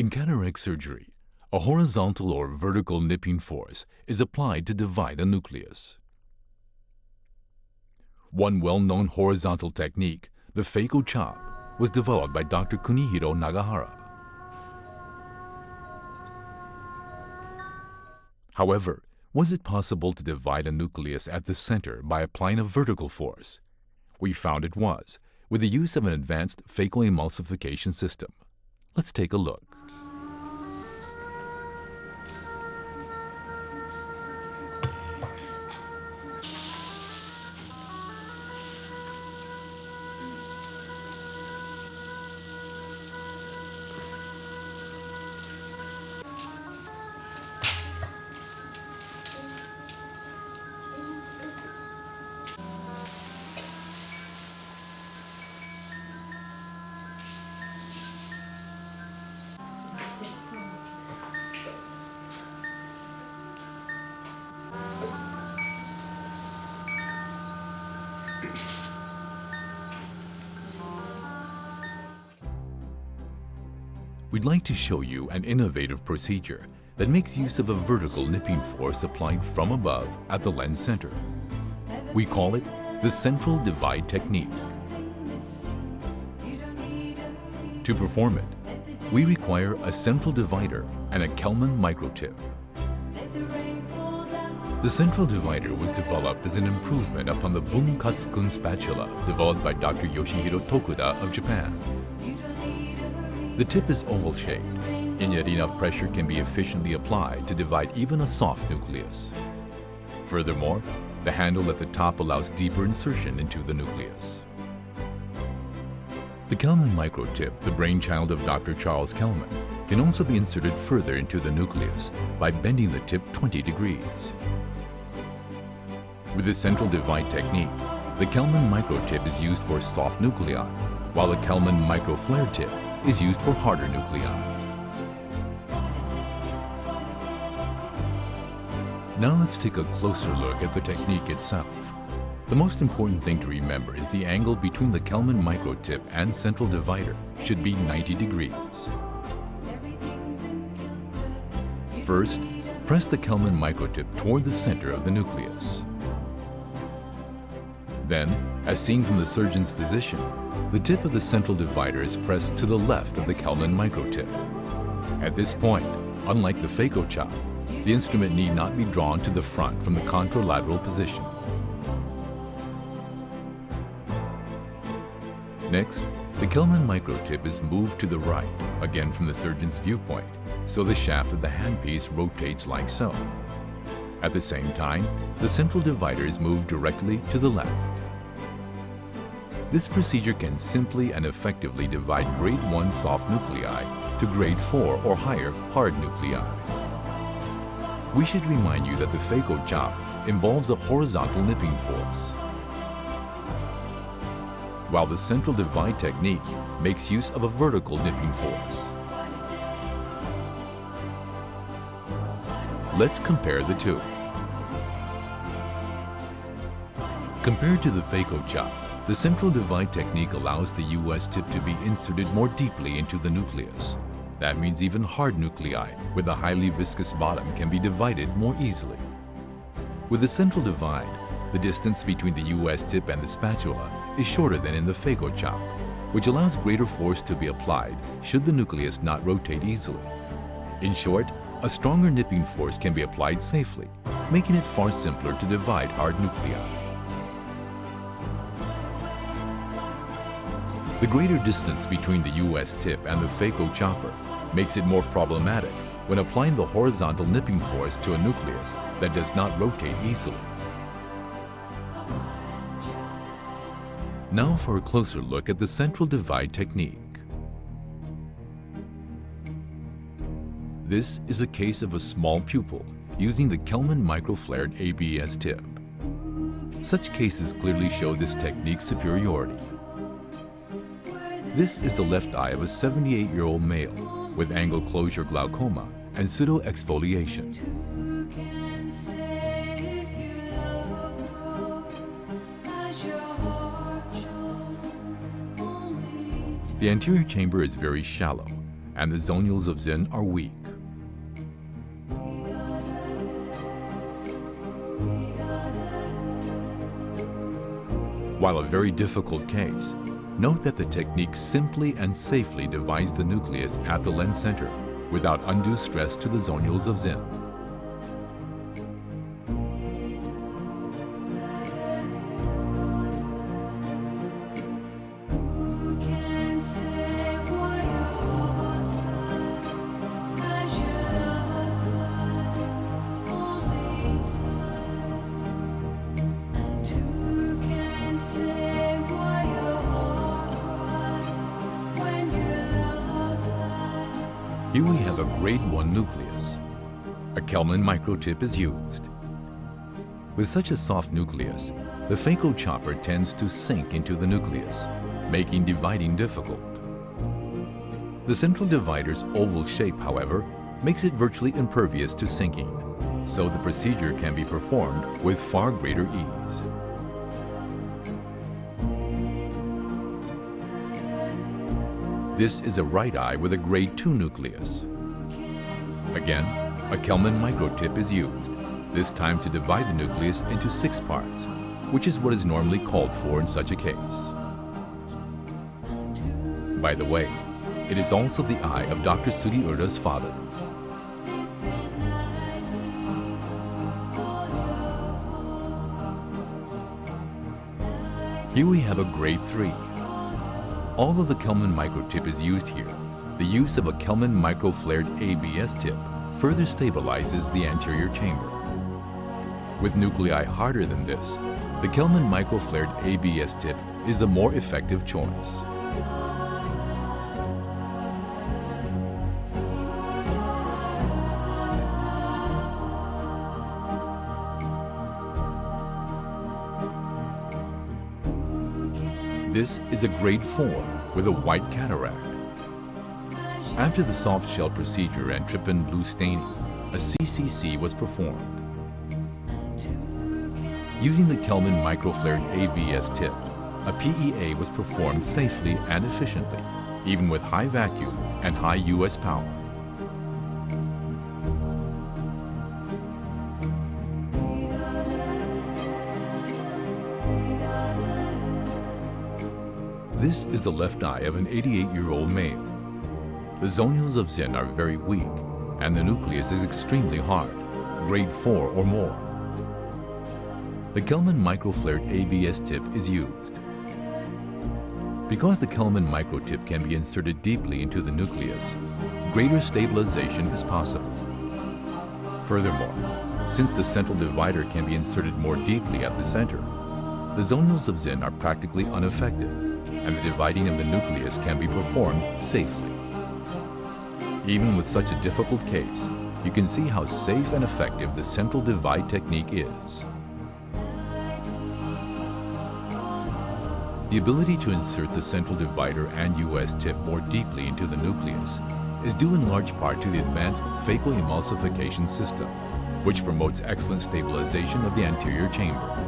In cataract surgery, a horizontal or vertical nipping force is applied to divide a nucleus. One well-known horizontal technique, the phaco chop, was developed by Dr. Kunihiro Nagahara. However, was it possible to divide a nucleus at the center by applying a vertical force? We found it was, with the use of an advanced phaco emulsification system. Let's take a look. We'd like to show you an innovative procedure that makes use of a vertical nipping force applied from above at the lens center. We call it the central divide technique. To perform it, we require a central divider and a Kelman microtip. The central divider was developed as an improvement upon the Bunkatsukun spatula developed by Dr. Yoshihiro Tokuda of Japan. The tip is oval-shaped, and yet enough pressure can be efficiently applied to divide even a soft nucleus. Furthermore, the handle at the top allows deeper insertion into the nucleus. The Kelman microtip, the brainchild of Dr. Charles Kelman, can also be inserted further into the nucleus by bending the tip 20 degrees. With the central divide technique, the Kelman microtip is used for soft nuclei, while the Kelman microflare tip is used for harder nuclei. Now let's take a closer look at the technique itself. The most important thing to remember is the angle between the Kelman microtip and central divider should be 90 degrees. First, press the Kelman microtip toward the center of the nucleus. Then, as seen from the surgeon's position, the tip of the central divider is pressed to the left of the Kelman microtip. At this point, unlike the phaco chop, the instrument need not be drawn to the front from the contralateral position. Next, the Kelman microtip is moved to the right, again from the surgeon's viewpoint, so the shaft of the handpiece rotates like so. At the same time, the central divider is moved directly to the left. This procedure can simply and effectively divide grade 1 soft nuclei to grade 4 or higher hard nuclei. We should remind you that the phaco chop involves a horizontal nipping force, while the central divide technique makes use of a vertical nipping force. Let's compare the two. Compared to the phaco chop, the central divide technique allows the US tip to be inserted more deeply into the nucleus. That means even hard nuclei with a highly viscous bottom can be divided more easily. With the central divide, the distance between the US tip and the spatula is shorter than in the phaco chop, which allows greater force to be applied should the nucleus not rotate easily. In short, a stronger nipping force can be applied safely, making it far simpler to divide hard nuclei. The greater distance between the US tip and the phaco chopper makes it more problematic when applying the horizontal nipping force to a nucleus that does not rotate easily. Now for a closer look at the central divide technique. This is a case of a small pupil using the Kelman microflared ABS tip. Such cases clearly show this technique's superiority. This is the left eye of a 78-year-old male with angle closure glaucoma and pseudoexfoliation. The anterior chamber is very shallow, and the zonules of Zen are weak. While a very difficult case, note that the technique simply and safely divides the nucleus at the lens center without undue stress to the zonules of Zen. Here we have a grade 1 nucleus. A Kelman microtip is used. With such a soft nucleus, the phaco chopper tends to sink into the nucleus, making dividing difficult. The central divider's oval shape, however, makes it virtually impervious to sinking, so the procedure can be performed with far greater ease. This is a right eye with a grade 2 nucleus. Again, a Kelman microtip is used, this time to divide the nucleus into 6 parts, which is what is normally called for in such a case. By the way, it is also the eye of Dr. Sugiura's father. Here we have a grade 3. Although the Kelman microtip is used here, the use of a Kelman microflared ABS tip further stabilizes the anterior chamber. With nuclei harder than this, the Kelman microflared ABS tip is the more effective choice. This is a grade 4 with a white cataract. After the soft shell procedure and trypan blue staining, a CCC was performed. Using the Kelman microflared ABS tip, a PEA was performed safely and efficiently, even with high vacuum and high US power. This is the left eye of an 88-year-old male. The zonules of Zen are very weak, and the nucleus is extremely hard, grade 4 or more. The Kelman microflared ABS tip is used. Because the Kelman microtip can be inserted deeply into the nucleus, greater stabilization is possible. Furthermore, since the central divider can be inserted more deeply at the center, the zonules of Zen are practically unaffected, and the dividing of the nucleus can be performed safely. Even with such a difficult case, you can see how safe and effective the central divide technique is. The ability to insert the central divider and US tip more deeply into the nucleus is due in large part to the advanced phacoemulsification system, which promotes excellent stabilization of the anterior chamber.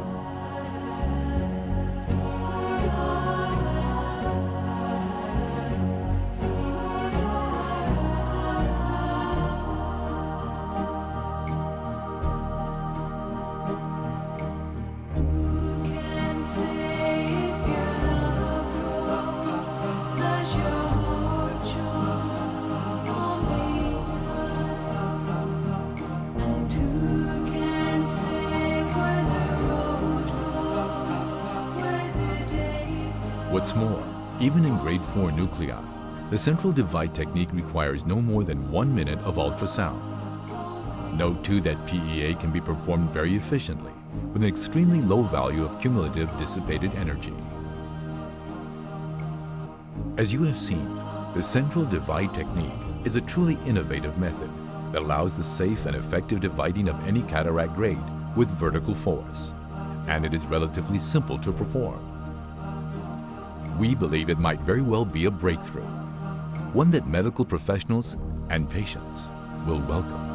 What's more, even in grade 4 nuclei, the central divide technique requires no more than 1 minute of ultrasound. Note too that PEA can be performed very efficiently with an extremely low value of cumulative dissipated energy. As you have seen, the central divide technique is a truly innovative method that allows the safe and effective dividing of any cataract grade with vertical force, and it is relatively simple to perform. We believe it might very well be a breakthrough, one that medical professionals and patients will welcome.